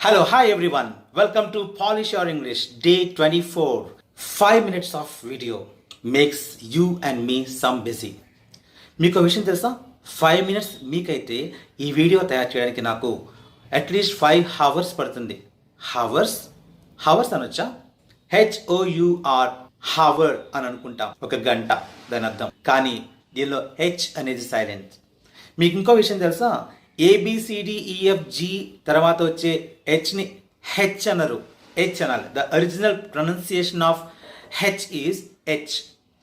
Hello, hi everyone. Welcome to Polish Your English, day 24. 5 minutes of video makes you and me some busy. మీకు ఒక విషయం తెలుసా? 5 minutes మీకైతే ఈ video తయారు చేయడానికి నాకు అట్లీస్ట్ 5 అవర్స్ పడుతుంది. హవర్స్ అనొచ్చా? HOUR హవర్ అని అనుకుంటాం, ఒక గంట దాని అర్థం. కానీ దీనిలో హెచ్ అనేది సైలెంట్. మీకు ఇంకో విషయం తెలుసా? ABCDEFG తర్వాత వచ్చే హెచ్ని హెచ్ అనరు, హెచ్ అనాలి. The original pronunciation of H is H,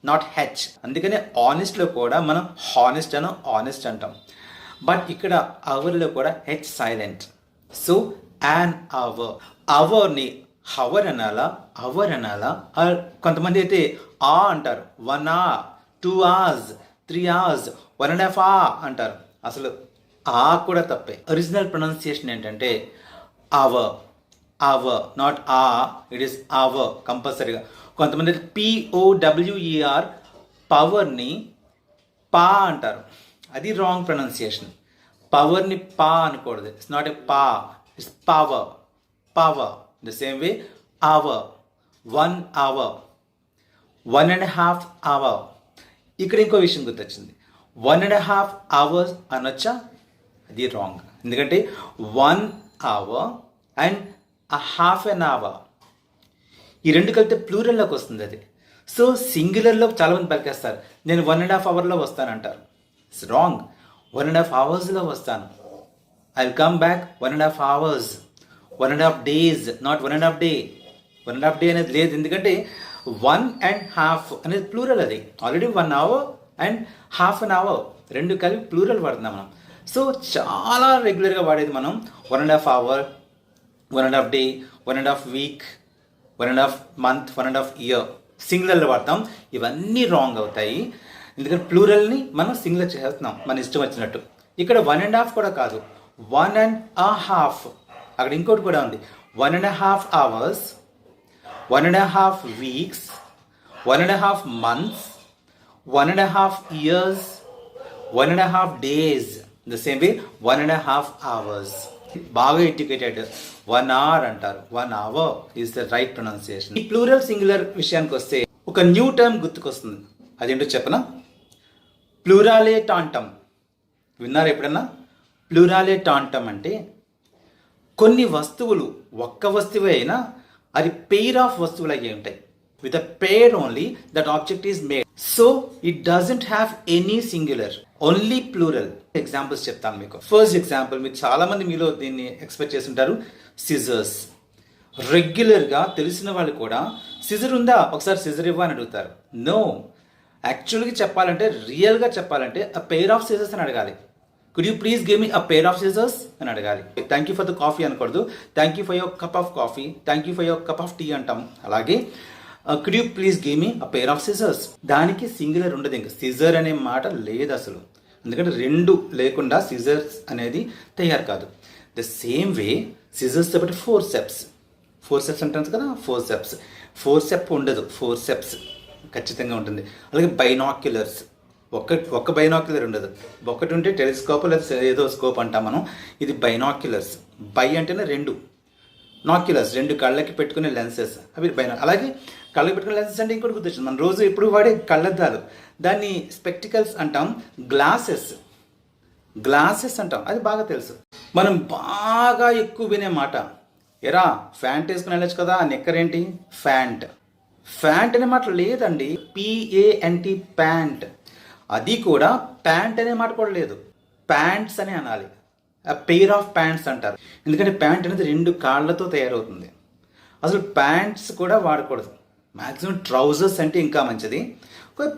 not H. అందుకనే ఆనెస్ట్లో కూడా మనం హానెస్ట్ అనో ఆనెస్ట్ అంటాం. బట్ ఇక్కడ అవర్లో కూడా H silent. So an hour, అవర్ని హవర్ అనాలా కొంతమంది అయితే ఆ అంటారు. 1 hour, 2 hours, 3 hours, 1.5 hour అంటారు. అసలు ఆ కూడా తప్పే. ఒరిజినల్ ప్రొనౌన్సియేషన్ ఏంటంటే అవర్, నాట్ ఆ, ఇట్ ఈస్ అవర్ కంపల్సరీగా. కొంతమంది POWER పవర్ని పా అంటారు, అది రాంగ్ ప్రొనౌన్సియేషన్. పవర్ని పా అనకూడదు. ఇట్స్ నాట్ ఎ పా, its power. The same way hour, 1 hour, 1.5 hour. ఇక్కడ ఇంకో విషయం గుర్తొచ్చింది. 1.5 hours అనొచ్చా? అది రాంగ్. ఎందుకంటే 1 hour అండ్ ½ an hour ఈ రెండు కలిపితే ప్లూరల్లోకి వస్తుంది అది. సో సింగులర్లో చాలామంది పలికేస్తారు, నేను 1.5 hourలో వస్తానంటారు. It's wrong. 1.5 hoursలో వస్తాను. I will come back 1.5 hours, 1.5 days, not 1.5 day. 1.5 day అనేది లేదు, ఎందుకంటే 1 and half అనేది ప్లూరల్. అది already 1 hour and ½ an hour రెండు కలిపి ప్లూరల్ వాడుతున్నాం మనం. సో చాలా రెగ్యులర్గా వాడేది మనం 1.5 hour, 1.5 day, 1.5 week, 1.5 month, 1.5 year సింగులర్లో వాడతాం. ఇవన్నీ రాంగ్ అవుతాయి, ఎందుకంటే ప్లూరల్ని మనం సింగులర్ చేస్తున్నాం మన ఇష్టం వచ్చినట్టు. ఇక్కడ 1.5 కూడా కాదు, 1.5. అక్కడ ఇంకోటి కూడా ఉంది, 1.5 hours, 1.5 weeks, 1.5 months, 1.5 years, 1.5 days. The same way 1.5 hours. బాగా ఎడ్యుకేటెడ్ 1 hour అంటారు. 1 hour is the right pronunciation. ఈ ప్లూరల్ సింగులర్ విషయానికి వస్తే ఒక న్యూ టర్మ్ గుర్తుకొస్తుంది. అదేంటో చెప్పనా? ప్లూరాలే టాంటమ్. విన్నారు ఎప్పుడన్నా? ప్లూరాలే టాంటమ్ అంటే కొన్ని వస్తువులు ఒక్క వస్తువే అయినా అది పెయిర్ ఆఫ్ వస్తువులు అయ్యి ఉంటాయి. With a pair only, that object is made. So, it doesn't have any singular, only plural. Examples చెప్తాను మీకు. ఫస్ట్ ఎగ్జాంపుల్, మీరు చాలామంది మీలో దీన్ని ఎక్స్పెక్ట్ చేస్తుంటారు, సిజర్స్. రెగ్యులర్గా తెలిసిన వాళ్ళు కూడా సిజర్ ఉందా, ఒకసారి సిజర్ ఇవ్వ అని అడుగుతారు. నో, యాక్చువల్గా చెప్పాలంటే, రియల్గా చెప్పాలంటే a pair of scissors అని అడగాలి. Could you please give me a pair of scissors అని అడగాలి. Thank you for the coffee అనకూడదు, thank you for your cup of coffee, thank you for your cup of tea అంటాం. అలాగే could you please give me a pair of scissors. దానికి singular ఉండదు, ఇంకా scissor అనే మాట లేదు అసలు. ఎందుకంటే రెండు లేకుండా సిజర్స్ అనేది తయారు కాదు. ద సేమ్ వే సిజర్స్ బట్టి ఫోర్సెప్స్ అంటారు కదా, ఫోర్సెప్ ఉండదు, ఫోర్సెప్స్ ఖచ్చితంగా ఉంటుంది. అలాగే బైనాక్యులర్స్, ఒక్క బైనాక్యులర్ ఉండదు. ఒకటి ఉంటే టెలిస్కోప్ లేదా ఏదో స్కోప్ అంటాం మనం. ఇది బైనాక్యులర్స్. బై అంటేనే రెండు, నాక్యులర్స్ రెండు కళ్ళకి పెట్టుకునే లెన్సెస్, అవి అలాగే కళ్ళకి పెట్టుకునే లెన్సెస్ అంటే ఇంకోటి గుర్తొచ్చింది, మనం రోజు ఎప్పుడు వాడే కళ్ళద్దాలు, దాన్ని స్పెక్టికల్స్ అంటాం. గ్లాసెస్ అంటాం, అది బాగా తెలుసు. మనం బాగా ఎక్కువ వినే మాట, ఎరా ఫ్యాంట్ వేసుకుని వెళ్ళచ్చు కదా, నెక్కరేంటి ఫ్యాంట్ అనే మాట లేదండి. PANT pant. అది కూడా ప్యాంట్ అనే మాట కూడా లేదు, ప్యాంట్స్ అనే అనాలి. పెయిర్ ఆఫ్ ప్యాంట్స్ అంటారు, ఎందుకంటే ప్యాంట్ అనేది రెండు కాళ్ళతో తయారవుతుంది. అసలు ప్యాంట్స్ కూడా వాడకూడదు. మ్యాక్సిమం ట్రౌజర్స్ అంటే ఇంకా మంచిది.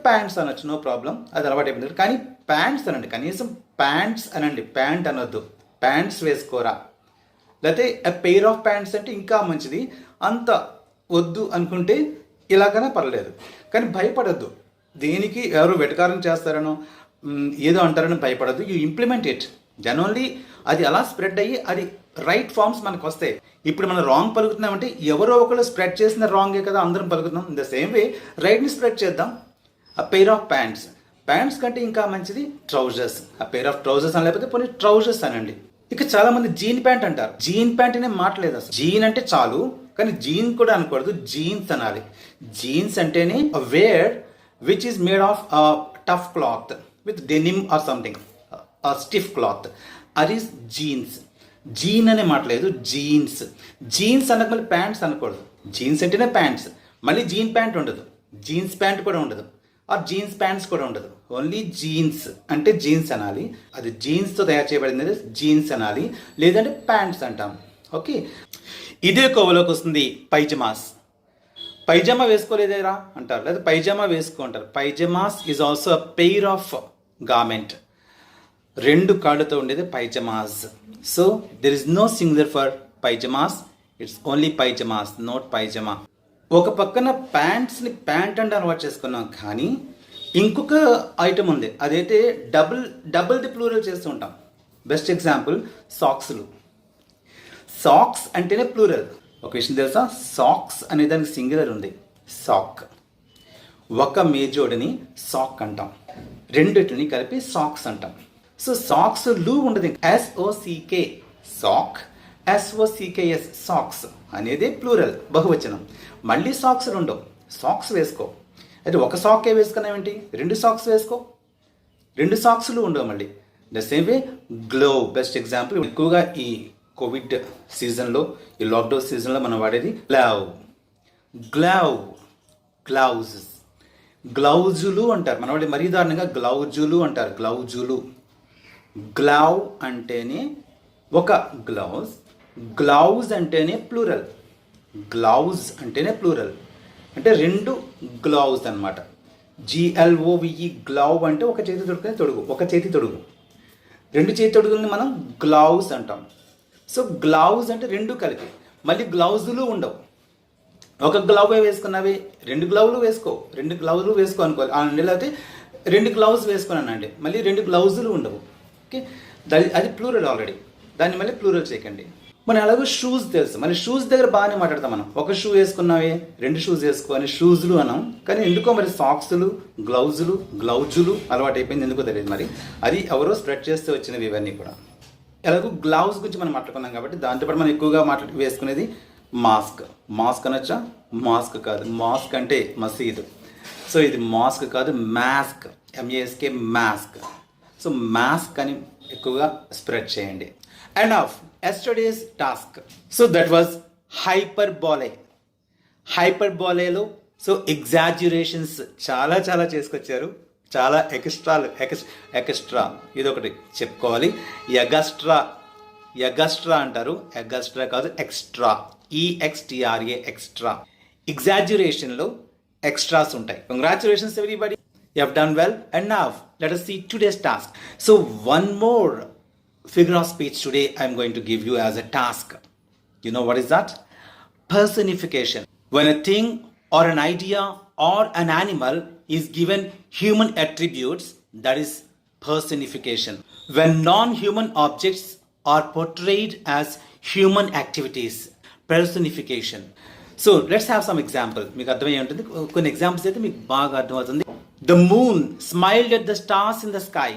ప్యాంట్స్ అనొచ్చు, నో ప్రాబ్లం, అది అలవాటు అయిపోయింది. కానీ ప్యాంట్స్ అనండి, కనీసం ప్యాంట్స్ అనండి, ప్యాంట్ అనొద్దు. ప్యాంట్స్ వేసుకోరా, లేకపోతే పెయిర్ ఆఫ్ ప్యాంట్స్ అంటే ఇంకా మంచిది. అంత వద్దు అనుకుంటే ఇలాగైనా పర్లేదు, కానీ భయపడద్దు. దేనికి ఎవరు వెటకారం చేస్తారనో ఏదో అంటారని భయపడద్దు. You implement it, then only అది అలా స్ప్రెడ్ అయ్యి అది రైట్ ఫార్మ్స్ మనకు వస్తాయి. ఇప్పుడు మనం రాంగ్ పలుకుతున్నామంటే ఎవరో ఒకరు స్ప్రెడ్ చేసిన రాంగే కదా అందరం పలుకుతున్నాం. ఇన్ ద సేమ్ వే రైట్ని స్ప్రెడ్ చేద్దాం. a pair of pants కంటే ఇంకా మంచిది trousers. a pair of trousers అని లేకపోతే పోనీ ట్రౌజర్స్ అనండి. ఇక చాలా మంది జీన్ ప్యాంట్ అంటారు. జీన్ ప్యాంట్ అనే మాట లేదు అసలు. జీన్ అంటే చాలు, కానీ జీన్ కూడా అనకూడదు, జీన్స్ అనాలి. జీన్స్ అంటేనే wear which is made of tough cloth with denim or something stiff cloth, అది జీన్స్. జీన్ అనే మాట లేదు, జీన్స్. జీన్స్ అనక మళ్ళీ ప్యాంట్స్ అనకూడదు. జీన్స్ అంటేనే ప్యాంట్స్, మళ్ళీ జీన్ ప్యాంట్ ఉండదు, జీన్స్ ప్యాంట్ కూడా ఉండదు, ఆర్ జీన్స్ ప్యాంట్స్ కూడా ఉండదు. ఓన్లీ జీన్స్ అంటే జీన్స్ అనాలి. అది జీన్స్తో తయారు చేయబడింది జీన్స్ అనాలి, లేదంటే ప్యాంట్స్ అంటాం. ఓకే, ఇదే కోవలోకి వస్తుంది పైజమాస్. పైజామా వేసుకోలేదేరా అంటారు, లేదా పైజామా వేసుకుంటారు. Pyjamas is also a pair of garment. 2 కాళ్ళతో ఉండేది pyjamas. So there is no singular for pyjamas, it's only pyjamas, not pyjama. ఒక పక్కన ప్యాంట్స్ని ప్యాంట్ అంటే అలవాటు చేసుకున్నాం, కానీ ఇంకొక ఐటమ్ ఉంది, అదైతే డబుల్ ది ప్లూరల్ చేస్తూ ఉంటాం. బెస్ట్ ఎగ్జాంపుల్ సాక్స్లు. సాక్స్ అంటేనే ప్లూరల్. ఒక విషయం తెలుసా, సాక్స్ అనే దానికి సింగులర్ ఉంది, సాక్. ఒక మేజోడిని సాక్ అంటాం, రెండిటిని కలిపి సాక్స్ అంటాం. సో సాక్స్ లు ఉండదు, SOCK సాక్, SOCKS సాక్స్ అనేది ప్లూరల్, బహువచనం. మళ్ళీ సాక్స్ ఉండవు, సాక్స్ వేసుకో. అయితే ఒక సాకే వేసుకున్నావేంటి, 2 సాక్స్ వేసుకో, 2 సాక్స్లు ఉండవు మళ్ళీ. The same way glove, best example. ఎక్కువగా ఈ కోవిడ్ సీజన్లో, ఈ లాక్డౌన్ సీజన్లో మనం వాడేది గ్లవ్. గ్లవ్, గ్లౌజ్, గ్లౌజులు అంటారు. మన వాడి మరీ దారుణంగా గ్లౌజులు అంటారు, గ్లౌజులు. గ్లవ్ అంటేనే ఒక గ్లౌజ్, గ్లౌజ్ అంటేనే ప్లూరల్. గ్లౌజ్ అంటేనే ప్లూరల్, అంటే 2 గ్లౌజ్ అనమాట. GLOVE గ్లౌవ్ అంటే ఒక చేతి తొడుగునే తొడుగు, ఒక చేతి తొడుగు. 2 చేతి తొడుగుల్ని మనం గ్లౌజ్ అంటాం. సో గ్లౌజ్ అంటే 2 కలిపి. మళ్ళీ గ్లౌజులు ఉండవు. ఒక గ్లౌవే వేసుకున్నవి, 2 గ్లౌలు వేసుకో, 2 గ్లౌజులు వేసుకో అనుకోవాలి. లేకపోతే 2 గ్లౌజ్ వేసుకున్నానండి, మళ్ళీ 2 గ్లౌజులు ఉండవు. ఓకే, అది ప్లూరల్ ఆల్రెడీ, దాన్ని మళ్ళీ ప్లూరల్ చేయకండి. మనం ఎలాగో షూస్ తెలుసు, మళ్ళీ షూస్ దగ్గర బాగానే మాట్లాడతాం మనం. ఒక షూ వేసుకున్నావే, 2 షూస్ వేసుకో అని షూజులు అన్నాం. కానీ ఎందుకో మరి సాక్స్లు, గ్లౌజులు, గ్లౌజులు అలవాటు అయిపోయింది, ఎందుకో తెలియదు. మరి అది ఎవరో స్ప్రెడ్ చేస్తూ వచ్చినవి ఇవన్నీ కూడా. ఎలాగో గ్లౌజ్ గురించి మనం మాట్లాడుకున్నాం కాబట్టి దాంతోపాటు మనం ఎక్కువగా వేసుకునేది మాస్క్. మాస్క్ అనొచ్చా? మాస్క్ కాదు, మాస్క్ అంటే మసీదు. సో ఇది మాస్క్ కాదు, mask, MASK mask. So mask అని ఎక్కువగా స్ప్రెడ్ చేయండి. And of yesterday's task. So that was hyperbole. హైపర్బోలేలో సో ఎగ్జాజ్యురేషన్స్ చాలా చేసుకొచ్చారు, చాలా ఎక్స్ట్రా ఇదొకటి చెప్పుకోవాలి. ఎగస్ట్రా అంటారు, ఎగస్ట్రా కాదు ఎక్స్ట్రా, EXTRA ఎక్స్ట్రా. ఎగ్జాజ్యురేషన్లో ఎక్స్ట్రాస్ ఉంటాయి. Congratulations everybody, you have done well. And now let us see today's task. So one more figure of speech today I am going to give you as a task. You know what is that? Personification. When a thing or an idea or an animal is given human attributes, that is personification. When non-human objects are portrayed as human activities, personification. So let's have some example. మీకు అర్థమయ్యే ఉంటుంది, కొన్ని examples అయితే మీకు బాగా అర్థమవుతుంది. The moon smiled at the stars in the sky.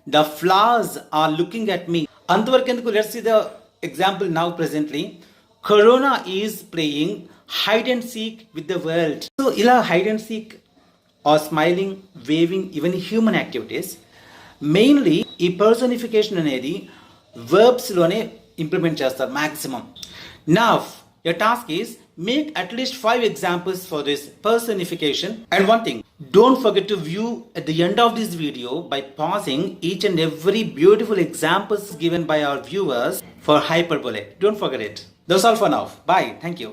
The flowers are looking at me. అంతవరకు ఎందుకు, let's see the example now presently. Corona is playing hide and seek with the world. So ఇలా hide and seek or smiling, waving, even human activities, mainly ఈ personification అనేది వర్బ్స్లోనే implement చేస్తారు maximum. Now your task is make at least 5 examples for this personification. And one thing, don't forget to view at the end of this video by pausing each and every beautiful examples given by our viewers for hyperbole. Don't forget it. That's all for now. Bye. Thank you.